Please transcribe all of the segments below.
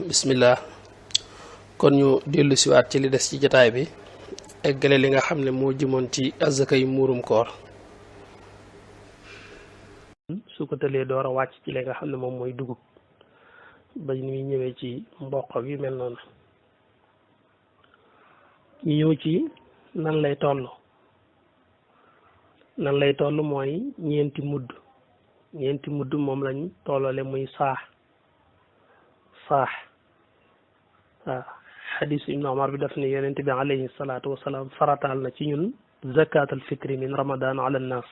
bismillah kon ñu dellu siwaat ci li des ci jataay bi eggale li nga xam ne moo jëmoon ci azaka yu muurum koor su ko tëlee door a wàcc ci li nga xam ne moom mooy dugub ba ñuy ñëwee ci mboq bi mel noonu ñu ñëw ci nan lay toll mooy ñeenti mudd moom lañ tollale muy saax waaw xadisu ibnu omar bi daf ne yonente bi alayhi salaatu wasalaam farataal na ci ñun zakat al fitri min ramadan ala nnas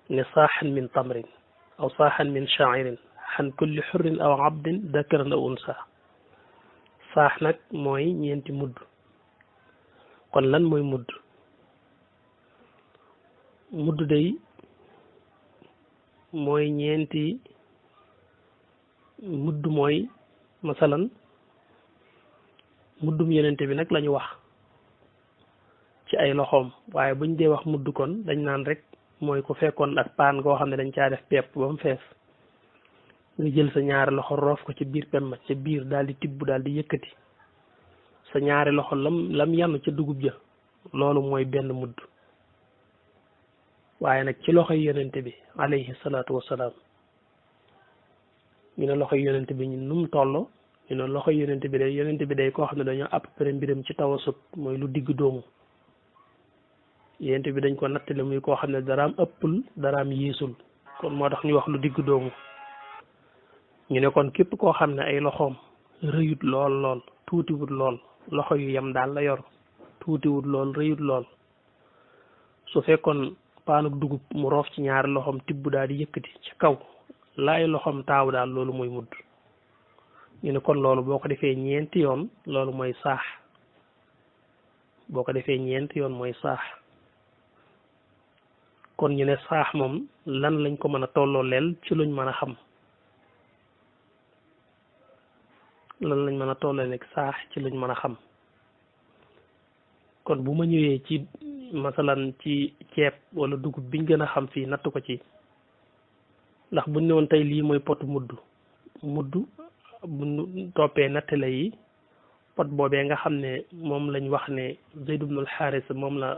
ne saaxan min tamrin aw saaxan min shairin xan kulli xurrin aw abdin dakaran aw unsa saax nag mooy ñeenti mudd kon lan mooy mudd day mooy ñeenti mudd mooy masalan muddum yenente bi nag la ñu wax ci ay loxoom waaye buñ dee wax mudd kon dañ naan rek mooy ku fekkoon ak paan goo xam ne dañ caa def pepp ba mu fees nga jël sa ñaari loxo roof ko ci biir pemma ca biir daal di tibb daal di yëkkati sa ñaari loxo lam yanu ca dugub ja loolu mooy benn mudd waaye nag ci loxoy yenente bi alayhi salaatu wasalaam ñu ne loxoy yonent bi ñu num toll ñu ne loxoy yonent bi day koo xam ne dañoo à peu près mbiram ci tawasut mooy lu digg doomu yonent bi dañ ko nattale muy koo xam ne daraam ëppul daraam yéesul kon moo tax ñu wax lu digg doomu ñu ne kon képp koo xam ne ay loxoom rëyut lool tuutiwut lool loxo yu yem daal la yor tuutiwut lool rëyut lool su fekkoon paanuk dugub mu roof ci ñaari loxoom tibb daal di yëkkati ci kaw laay loxoom taaw daal loolu mooy mudd ñu ne kon loolu boo ko defee ñeenti yoon loolu mooy saax mooy saax kon ñu ne saax moom lan lañ ko mën a tolloo leel ci luñ mën a xam saax ci luñ mën a xam kon bu ma ñëwee ci masalan ci ceeb wala dugub biñ gën a xam fii natt ko ci ndax buñ ne woon tey lii mooy potu mudd buñ toppee nattale yi pot boobee nga xam ne moom lañ wax ne Zayd ibnul Xaaris moom la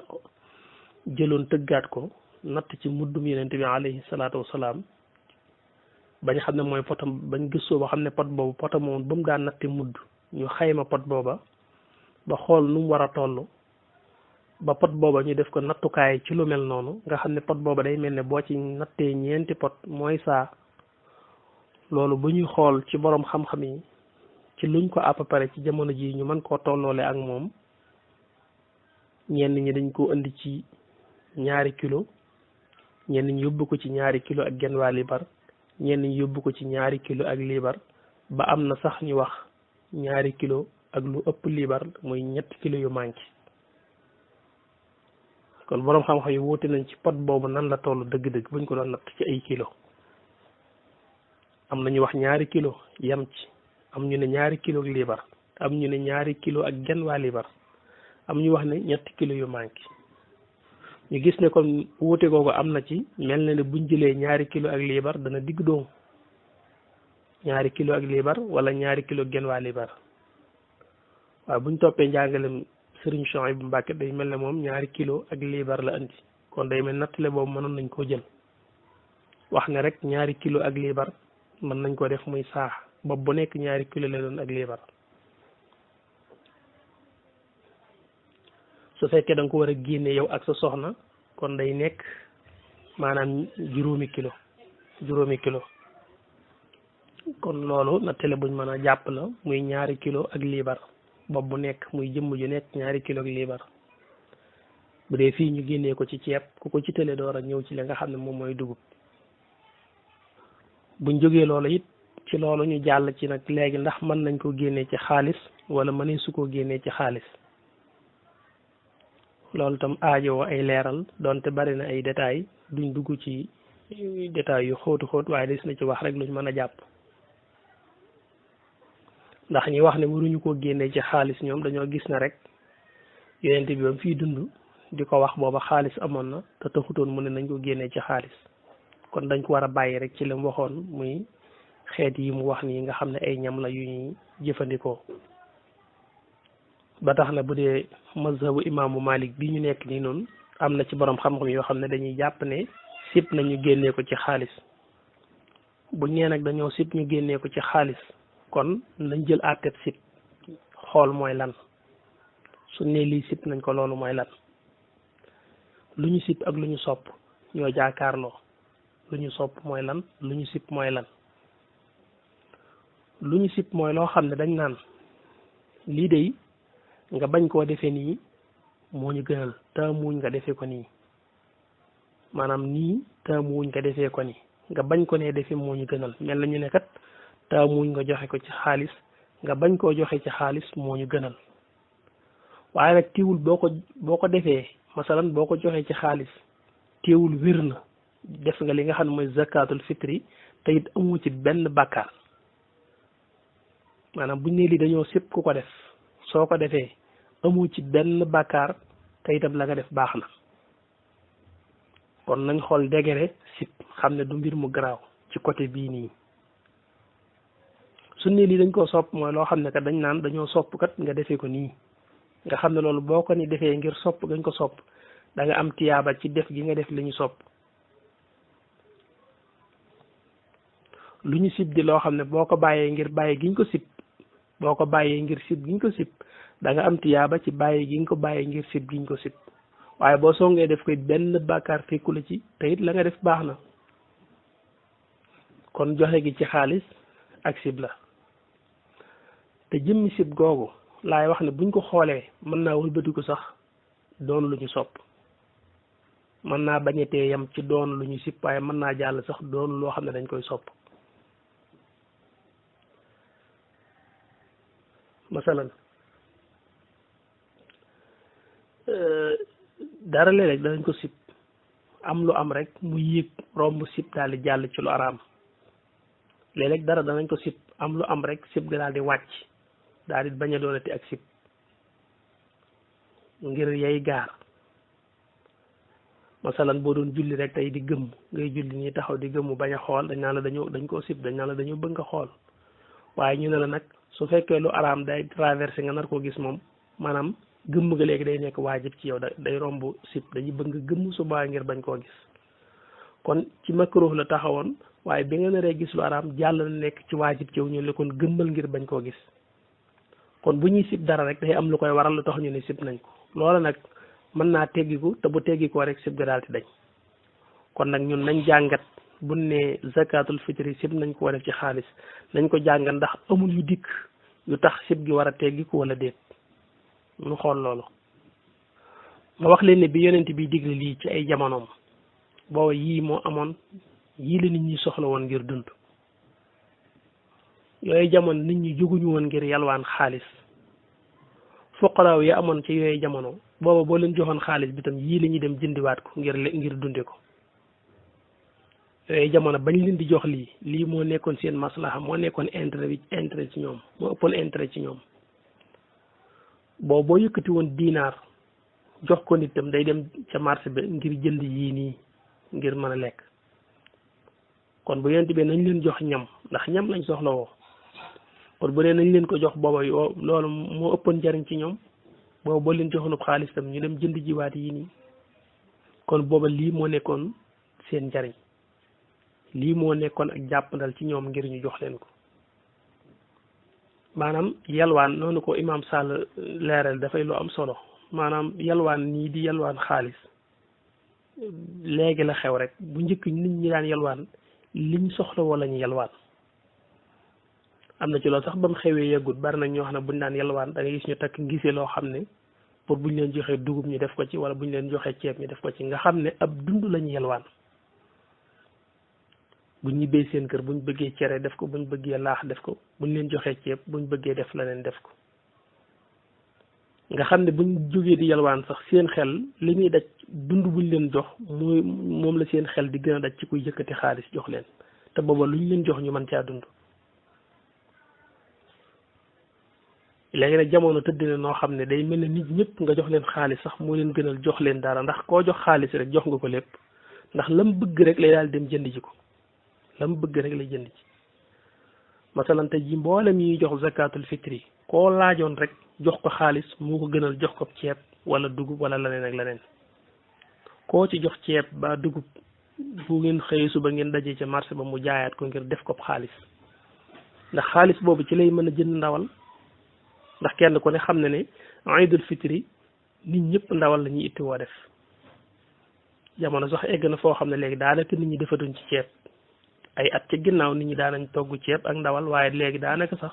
jëloon tëggaat ko natt ci muddum yonent bi alayhi salaatu wasalaam bañ xam ne mooy potam bañ gëstoo ba xam ne pot boobu potam moom ba mu daan natti mudd ñu xayma pot booba ba xool nu mu war a toll ba pot booba ñu def ko nattukaay ci lu mel noonu nga xam ne pot booba day mel ne boo ci nattee ñeenti pot mooy saa loolu bu ñuy xool ci boroom xam-xam yi ci luñ ko à peu près ci jamono ji ñu mën koo tolloole ak moom ñenn ñi dañ koo indi ci 2 kilo ñenn ñi yóbbu ko ci 2 kilo ak genn waa liibar ñenn ñi yóbbu ko ci 2 kilo ak liibar ba am na sax ñu wax 2 kilo ak lu ëpp liibar muy 3 kilo yu manqué kon boroom xam-xam yi wuute nañ ci pot boobu nan la toll dëgg-dëgg buñ ko doon natt ci ay kilo am na ñu wax 2 kilo yem ci am ñu ne 2 kilo ak liibar am ñu ne 2 kilo ak genn waa liibar am ñu wax ne 3 kilo yu manqué ñu gis ne kon wuute googu am na ci mel na ne buñ jëlee 2 kilo ak liibar dana digg doomu 2 kilo ak liibar wala 2 kilo genn waa liibar waaw buñ toppee njàngalem Sëriñ Souhaïbou Mbacké day mel ne moom 2 kilo ak liibar la andi kon day mel nattale boobu mënoon nañ koo jël wax ne rek 2 kilo ak liibar mën nañ ko def muy saax bopp bu nekk 2 kilo la doon ak liibar su fekkee da nga ko war a génne yow ak sa soxna kon day nekk maanaam juróomi kilo kon loolu nattale buñ mën a jàpp la muy 2 kilo ak liibar bopp bu nekk muy jëmm ju nekk 2 kilo ak liibar bu dee fii ñu génnee ko ci ceeb ku ko ci tële door a ñëw ci li nga xam ne moom mooy dugub buñ jógee loolu it ci loolu ñu jàll ci nag léegi ndax mën nañ ko génnee ci xaalis wala mënee su ko génnee ci xaalis loolu tam aajowoo ay leeral donte bari na ay détails duñ dugg ci détails yu xóot waaye des na ci wax rek luñ mën a jàpp ndax ñi wax ne waruñu ko génnee ci xaalis ñoom dañoo gis na rek yonent bi ba mu fiy dund di ko wax booba xaalis amoon na te taxutoon mu ne nañ ko génnee ci xaalis kon dañ ko war a bàyyi rek ci li mu waxoon muy xeet yi mu wax nii nga xam ne ay ñam la yu ñuy jëfandikoo ba tax na bu dee mazhabu imaamu Malik bi ñu nekk nii noonu am na ci borom xam-xam yoo xam ne dañuy jàpp ne sib nañu génnee ko ci xaalis bu ñee nag dañoo sib ñu génnee ko ci xaalis kon nañ jël àtteeb sib xool mooy lan su ne lii sib nañ ko loolu mooy lan lu ñu sib ak lu ñu sopp ñoo jaakaarloo lu ñu sopp mooy lan lu ñu sib mooy lan lu ñu sib mooy loo xam ne dañ naan lii de nga bañ koo defee nii moo ñu gënal taamuwuñ nga defee ko nii maanaam nii taamuwuñ nga defee ko nii nga bañ ko nee defee moo ñu gënal mel na ñu ne kat taamuwuñ nga joxe ko ci xaalis nga bañ koo joxe ci xaalis moo ñu gënal waaye nag teewul boo ko defee masalan boo ko joxee ci xaalis teewul wér na def nga li nga xam ne mooy zakatul fitri te it amu ci benn bàkkaar maanaam buñ ne lii dañoo sib ku ko def soo ko defee amu ci benn bàkkaar te itam la nga def baax na kon nañ xool degere sib xam ne du mbir mu garaaw ci côté bii nii su ne lii dañ koo sopp mooy loo xam ne kat dañ naan dañoo sopp kat nga defee ko nii nga xam ne loolu boo ko ni defee ngir sopp gañ ko sopp da nga am tiyaaba ci def gi nga def li ñu sopp lu ñu sib di loo xam ne boo ko bàyyee ngir bàyyi giñ ko sib boo ko bàyyee ngir sib giñ ko sib da nga am tiyaaba ci bàyyi gi nga ko bàyyee ngir sib giñ ko sib waaye boo songee def koy benn bàkkaar fekku la ci te it la nga def baax na kon joxe gi ci xaalis ak sib la te jëmmi sib googu laay wax ne buñ ko xoolee mën naa wëlbatiku sax doon lu ñu sopp mën naa bañetee yam ci doon lu ñu sib waaye mën naa jàll sax doon loo xam ne dañ koy sopp masalan dara léeg-léeg danañ ko sib am lu am rek mu yéeg romb sib daal di jàll ci lu araam léeg-léeg dara danañ ko sib am lu am rek sib ga daal di wàcc daal di bañ a doonati ak sib ngir yay gaar masalan boo doon julli rek tey di gëmm ngay julli nii taxaw di gëmm bañ a xool dañ naan la dañ koo sib dañ naan la dañoo bëgg nga xool waaye ñu ne la nag su fekkee lu araam day traversé nga nar koo gis moom maanaam gëmm ga léegi day nekk waajib ci yow day romb sib dañuy bëgg nga gëmm subaa ngir bañ koo gis kon ci makruh la taxawoon waaye bi nga naree gis lu araam jàll na nekk ci waajib ci yow ñu ne kon gëmmal ngir bañ koo gis kon bu ñuy sib dara rek day am lu koy waral lu tax ñu ne sib nañ ko loola nag mën naa teggiku te bu teggikoo rek sib ga daal di dañ kon nag ñun nañ jàngat bu ne zakatul fitri sib nañ ko def ci xaalis nañ ko jàngat ndax amul yu dikk yu tax sib gi war a teggiku wala déet ñu xool loolu ma wax leen ne bi yonent bi digle lii ci ay jamonoom booba yii moo amoon yii la nit ñi soxla woon ngir dund yooyu jamono nit ñi jóguñu woon ngir yalwaan xaalis fuqaraaw yi amoon ci yooyu jamono booba boo leen joxoon xaalis bi tam yii la ñuy dem jëndiwaat ko ngir dunde ko yooyu jamono bañ leen di jox lii moo nekkoon seen maslaha moo nekkoon intérêt ci ñoom moo ëppoon intérêt ci ñoom boo yëkkati woon dinaar jox ko nit tam day dem ca marché bi ngir jënd yii nii ngir mën a lekk kon bu yonent bi nañ leen jox ñam ndax ñam lañ soxla woo kon bu nee nañ leen ko jox booba loolu moo ëppoon njariñ ci ñoom booba boo leen joxoonub xaalis tam ñu dem jënd jiwaat yii nii kon booba lii moo nekkoon seen njariñ lii moo nekkoon ak jàppandal ci ñoom ngir ñu jox leen ko maanaam yalwaan noonu ko imaam Sall leeral dafay lu am solo maanaam yalwaan nii di yalwaan xaalis léegi la xew rek bu njëkk nit ñi daan yalwaan liñ soxla woo la ñu yalwaan am na ci loolu sax ba mu xewee yeggut bari nag ñoo xam ne buñ daan yalwaan da nga gis ñu takk gisee loo xam ne pour buñ leen joxee dugub ñu def ko ci wala buñ leen joxee ceeb ñu def ko ci nga xam ne ab dund lañu yalwaan buñ ñibbee seen kër buñ bëggee cere def ko buñ bëggee laax def ko buñ leen joxee ceeb buñ bëggee def leneen def ko nga xam ne buñ jógee di yalwaan sax seen xel li muy daj dund buñ leen jox mooy moom la seen xel di gën a daj ci kuy yëkkati xaalis jox leen te booba luñ leen jox ñu mën caa dund léegi nag jamono tëdd na noo xam ne day mel ne nit ñëpp nga jox leen xaalis sax moo leen gënal jox leen dara ndax koo jox xaalis rek jox nga ko lépp ndax lam bëgg rek lay daal dem jënd ji ko lam bëgg rek lay jënd ci masalan tey ji mboolem yi jox zakatul fitri koo laajoon rek jox ko xaalis moo ko gënal jox ko ceeb wala dugub wala leneen ak leneen koo ci jox ceeb ba dugub bu ngeen xëyee suba ngeen dajee ca marché ba mu jaayaat ko ngir def ko xaalis ndax xaalis boobu ci lay mën a jënd ndawal ndax kenn ku ne xam ne ne Aïdul Fitri nit ñëpp ndawal la ñuy ittiwoo def jamono sax egg na foo xam ne léegi daanaka nit ñi defatuñ ci ceeb ay at ca ginnaaw nit ñi daanañ togg ceeb ak ndawal waaye léegi daanaka sax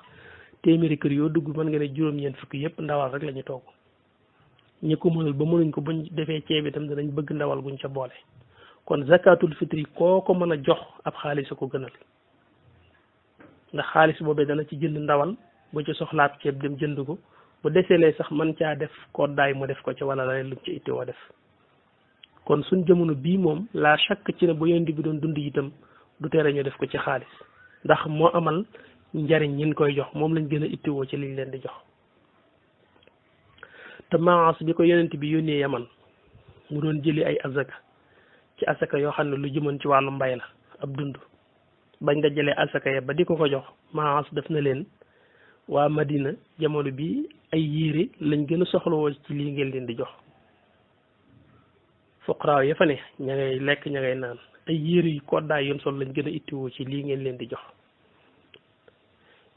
téeméeri kër yoo dugg mën nga ne juróom-ñeent fukki yëpp ndawal rek la ñu togg ñi ko mënul ba mënuñ ko buñ defee ceeb itam danañ bëgg ndawal guñ ca boole kon zakatul fitri koo ko mën a jox ab xaalis a ko gënal ndax xaalis boobee dana ci jënd ndawal bu ci soxlaab ceeb dem jënd ko bu deselee sax mën caa def koddaay mu def ko ca wala leneen lu ci ittewoo def kon suñ jamono bii moom la chaque ci ne bu yonent bi doon dund itam du tere ñu def ko ci xaalis ndax moo amal njariñ ñin koy jox moom lañ gën a ittewoo ci liñ leen di jox te maas bi ko yonent bi yónnee Yaman mu doon jëli ay azaka ci asaka yoo xam ne lu jëmoon ci wàllu mbay la ab dund bañ nga jëlee asaka ya ba di ko jox maas def na leen waa Madina jamono bi ay yére lañ gën a soxlawoo ci lii ngeen leen di jox fuqaraaw ya fa ne ña ngay lekk ña ngay naan ay yére yu koddaay yoon sol lañ gën a ittiwoo ci lii ngeen leen di jox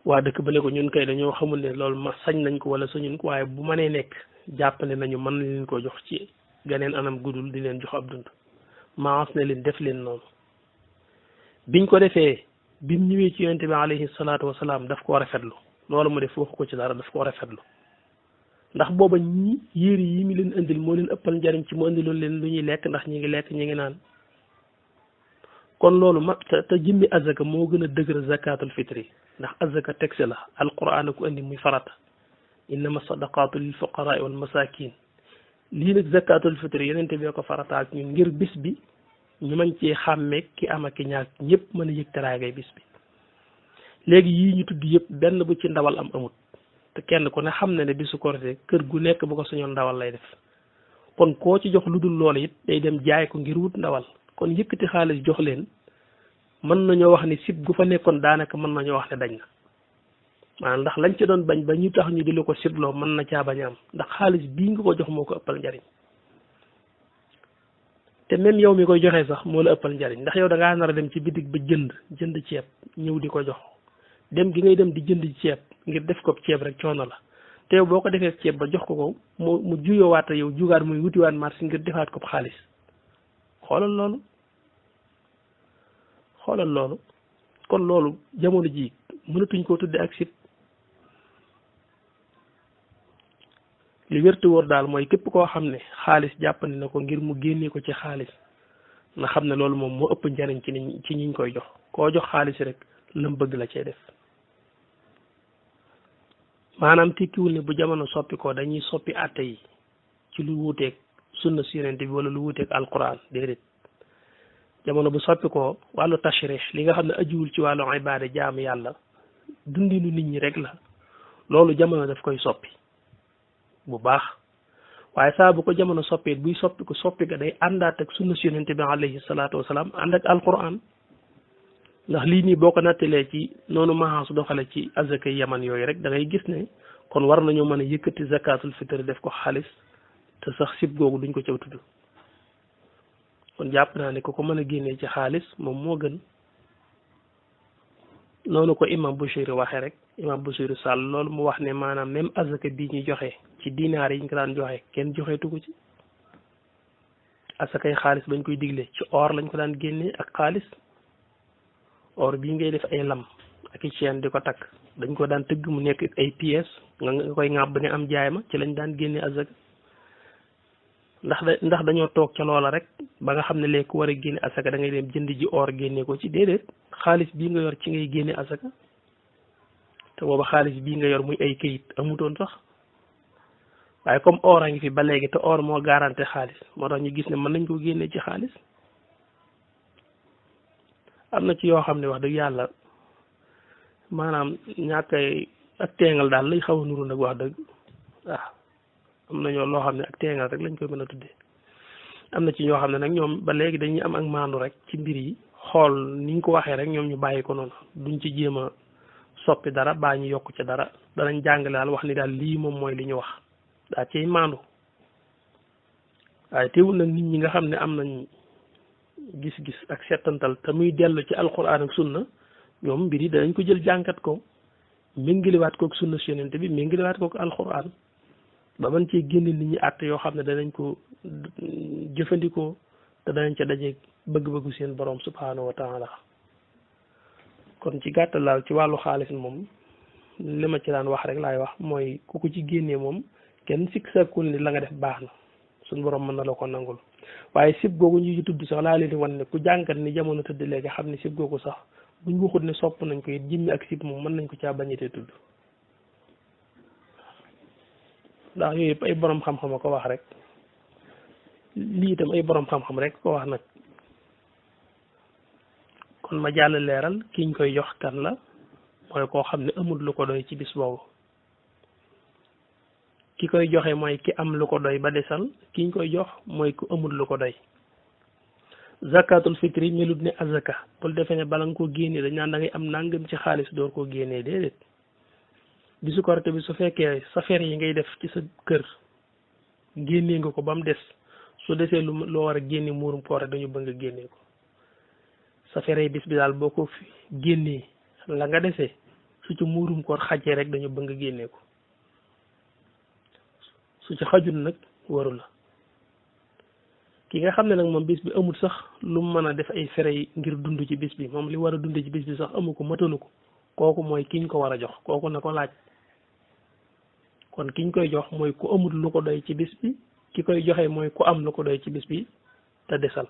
waa dëkk ba ne ko ñun kay dañoo xamul ne loolu ma sañ nañ ko wala sañuñ ko waaye bu mënee nekk jàpp ne nañu mën leen ko jox ci ganeen anam gudul di leen jox ab dund maas ne leen def leen noonu biñ ko defee bim ñëwee ci yonent bi alayhi salaatu wasalaam daf koo rafetlu loolu mu def waxu ko ci dara daf koo rafetlu ndax booba ñi yére yi mi leen indil moo leen ëppal njariñ ci mu indiloon leen lu ñuy lekk ndax ñi ngi lekk ñi ngi naan kon loolu ma te jëmmi azaka moo gën a dëgër zakatul fitri ndax azaka texte la alquran ko indi muy farata innama sadaqatu lil fuqaraa wal masakin lii nag zakatul fitri yonente bi ko farataal ñun ngir bis bi ñu mën cee xàmmee ki am ak ki ñàkk ñëpp mën a yëg teraangay bis bi léegi yii ñu tudd yëpp benn bu ci ndawal am amut te kenn ku ne xam na ne bisu korite kër gu nekk bu ko suñoon ndawal lay def kon koo ci jox lu dul loolu it day dem jaay ko ngir wut ndawal kon yëkkati xaalis jox leen mën nañoo wax ni sib gu fa nekkoon daanaka mën nañoo wax ne dañ na maanaam ndax lañ ci doon bañ ba ñu tax ñu di la ko sibloo mën na caa bañ a am ndax xaalis bii nga ko jox moo ko ëppal njariñ te même yow mi koy joxee sax moo la ëppal njariñ ndax yow da ngaa nar a dem ci bitig ba jënd ceeb ñëw di ko jox dem gi ngay dem di jënd ceeb ngir def ko ceeb rek coono la te yow boo ko defee ceeb ba jox ko mu juyoowaat yow jugaat muy wutiwaat marché ngir defaat ko xaalis xoolal loolu kon loolu jamono ji mënatuñ koo tudde ak sib li wértu wóor daal mooy képp koo xam ne xaalis jàppandi na ko ngir mu génnee ko ci xaalis na xam ne loolu moom moo ëpp njariñ ci ñiñ koy jox koo jox xaalis rek lam bëgg la cee def maanaam tekkiwul ne bu jamono soppi ko dañuy soppi àtte yi ci lu wuuteeg sunna si yonent bi wala lu wuuteeg alquran déedéet jamono bu soppi ko wàllu tashrih li nga xam ne ajuwul ci wàllu ibaada jaamu yàlla dundinu nit ñi rek la loolu jamono daf koy soppi bu baax waaye saa bu ko jamono soppee buy soppi ga day àndaat ak sunna si yonent bi alayhi salaatu wasalaam ànd ak alquran ndax lii nii boo ko nattalee ci noonu maxaas doxale ci azaka yaman yooyu rek da ngay gis ne kon war nañoo mën a yëkkati zakatul fitr def ko xaalis te sax sib googu duñ ko caw tudd kon jàpp naa ne ku ko mën a génnee ci xaalis moom moo gën noonu ko imam Bouchayri waxee rek imam Bouchayri Sall loolu mu wax ne maanaam même azaka bii ñuy joxe ci dinaar yi ñu ko daan joxe kenn joxeetu ko ci asakay xaalis bañ koy digle ci or lañ ko daan génnee ak xaalis or bii ngay def ay lam ak i chaîne di ko takk dañ ko daan tëgg mu nekk ay pièces nga koy ŋàbb ne am jaay ma ci lañ daan génne azaka ndax dañoo toog ca loola rek ba nga xam ne léegi ku war a génne asaka da ngay dem jënd ji or génne ko ci déedéet xaalis bii nga yor ci ngay génne asaka te booba xaalis bii nga yor muy ay këyit amutoon sax waaye comme or a ngi fi ba léegi te or moo garanté xaalis moo tax ñu gis ne mën nañ ko génne ci xaalis am na ci yoo xam ne wax dëgg yàlla maanaam ñàkkay ak teengal daal lay xaw a nuru nag wax dëgg waaw am na ñoo loo xam ne ak teengal rek lañ koy mën a tuddee am na ci ñoo xam ne nag ñoom ba léegi dañuy am ak maandu rek ci mbir yi xool niñ ko waxee rek ñoom ñu bàyyi ko noonu duñ ci jéem a soppi dara baa ñu yokk ci dara danañ jàngale daal wax ni daal lii moom mooy li ñu wax daa ciy maandu waaye teewul nag nit ñi nga xam ne am nañ gis-gis ak settantal te muy dellu ci alquran ak sunna ñoom mbir yi danañ ko jël jàngat ko méngaliwaat kook sunna si yonent bi méngaliwaat kook alquran ba mën cee génne nit ñi àtt yoo xam ne danañ ko jëfandikoo te danañ ca daje bëgg-bëggu seen borom subhanahu wa taala kon ci gàttal laal ci wàllu xaalis moom li ma ci daan wax rek laay wax mooy ku ko ci génnee moom kenn sikk sakkul ni la nga def baax na suñ borom mën na la ko nangul waaye sib googu ñu ci tudd sax laa leen di wan ne ku jàngat ni jamono tëdd léegi xam ne sib googu sax buñ waxut ne sopp nañ ko it jimmi ak sib moom mën nañ ko caa bañetee tudd ndax yooyu yëpp ay borom xam-xam a ko wax rek lii itam ay borom xam-xam rek ko wax nag kon ma jàll leeral kiñ koy jox kan la mooy koo xam ne amul lu ko doy ci bis boobu ki koy joxe mooy ki am lu ko doy ba desal kiñ koy jox mooy ku amul lu ko doy zakatul fitri melut ne azaka bul defee ne bala nga ko génnee dañ naan da ngay am nangam ci xaalis door koo génnee déedéet bisu korite bi su fekkee safar yi ngay def ci sa kër génnee nga ko ba mu des su desee loo war a génne muurum koor dañu bëgg nga génnee ko safar yi bis bi daal boo ko fi génnee la nga desee su ci muurum koor xajee rek dañu bëgg nga génnee ko su ci xajul nag waru la ki nga xam ne nag moom bis bi amul sax lu mu mën a def ay fere ngir dund ci bis bi moom li war a dund ci bis bi sax amu ko matalu ko kooku mooy kiñ ko war a jox kooku na ko laaj kon kiñ koy jox mooy ku amul lu ko doy ci bis bi ki koy joxe mooy ku am lu ko doy ci bis bi te desal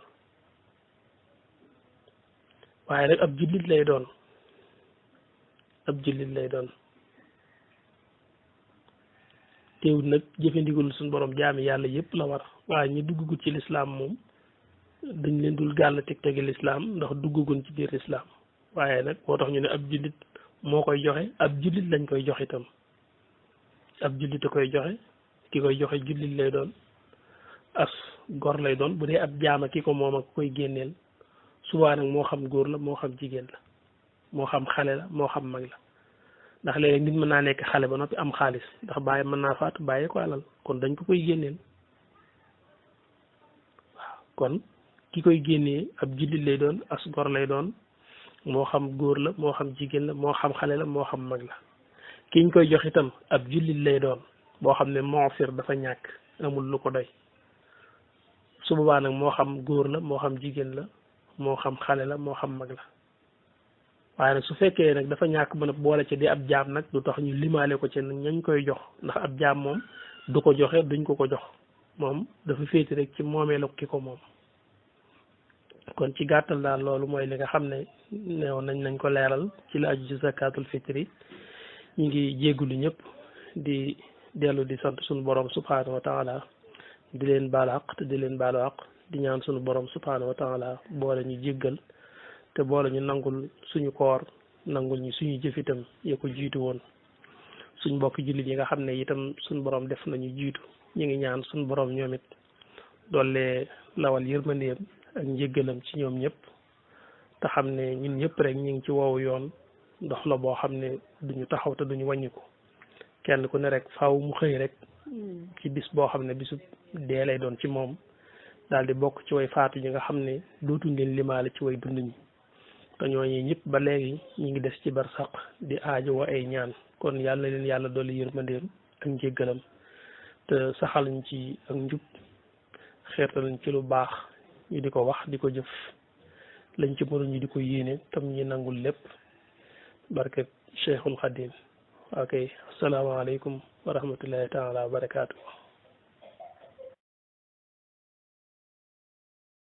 waaye nag ab jullit lay doon ab jullit lay doon teewul nag jëfandigul suñu borom jaami yàlla yëpp la war waaye ñi duggagut ci lislaam moom dañ leen dul gàll teg-tegi lislaam ndax duggagun ci biir lislaam waaye nag moo tax ñu ne ab jullit moo koy joxe ab jullit lañ koy jox itam ab jullit a koy joxe ki koy joxe jullit lay doon as gor lay doon bu dee ab jaama ki ko moom ak koy génneel subaa nag moo xam góor la moo xam jigéen la moo xam xale la moo xam mag la ndax léegi nit mën naa nekk xale ba noppi am xaalis ndax bàyyi mën naa faatu bàyyi ko alal kon dañ ko koy génneel waaw kon ki koy génnee ab jullit lay doon as gor lay doon moo xam góor la moo xam jigéen la moo xam xale la moo xam mag la kiñ koy jox itam ab jullit lay doon boo xam ne moofir dafa ñàkk amul lu ko doy su boobaa nag moo xam góor la moo xam jigéen la moo xam xale la moo xam mag la waaye nag su fekkee nag dafa ñàkk mën a boole ci di ab jaam nag du tax ñu limaale ko ci ñañ koy jox ndax ab jaam moom du ko joxe duñ ko jox moom dafa féeti rek ci moomeelu ki ko moom kon ci gàttal daal loolu mooy li nga xam ne neew nañ ko leeral ci la aju ci zakatul fitri ñu ngi jéggulu ñëpp di dellu di sant suñu borom subhanahu wa taala di leen baalu àq te di leen baalu àq di ñaan suñu borom subhanahu wa taala boole ñu jéggal te boole ñu nangul suñu koor nangul ñu suñu jëfitam ya ko jiitu woon suñ mbokki jullit yi nga xam ne itam suñu borom def nañu jiitu ñu ngi ñaan suñu borom ñoom it doole lawal yërmandeem ak njéggalam ci ñoom ñëpp te xam ne ñun ñëpp rek ñu ngi ci woowu yoon ndox la boo xam ne duñu taxaw te duñu wàññiku kenn ku ne rek faaw mu xëy rek ci bis boo xam ne bisu dee lay doon ci moom daal di bokk ci way faatu ñi nga xam ne dootuñ leen limaale ci way dund ñi te ñooñu ñëpp ba léegi ñu ngi des ci barsaq di aajo wa ay ñaan kon yàlla leen yàlla dolli yërmandeem ak njéggalam te saxal ñu ci ak njub xeertal ci lu baax ñu di ko wax di ko jëf lañ ci mënu ñu di ko yéene tam ñi nangul lépp barke Cheikhul Khadim ok asalaamaaleykum wa rahmatullahi taala wa barakaatu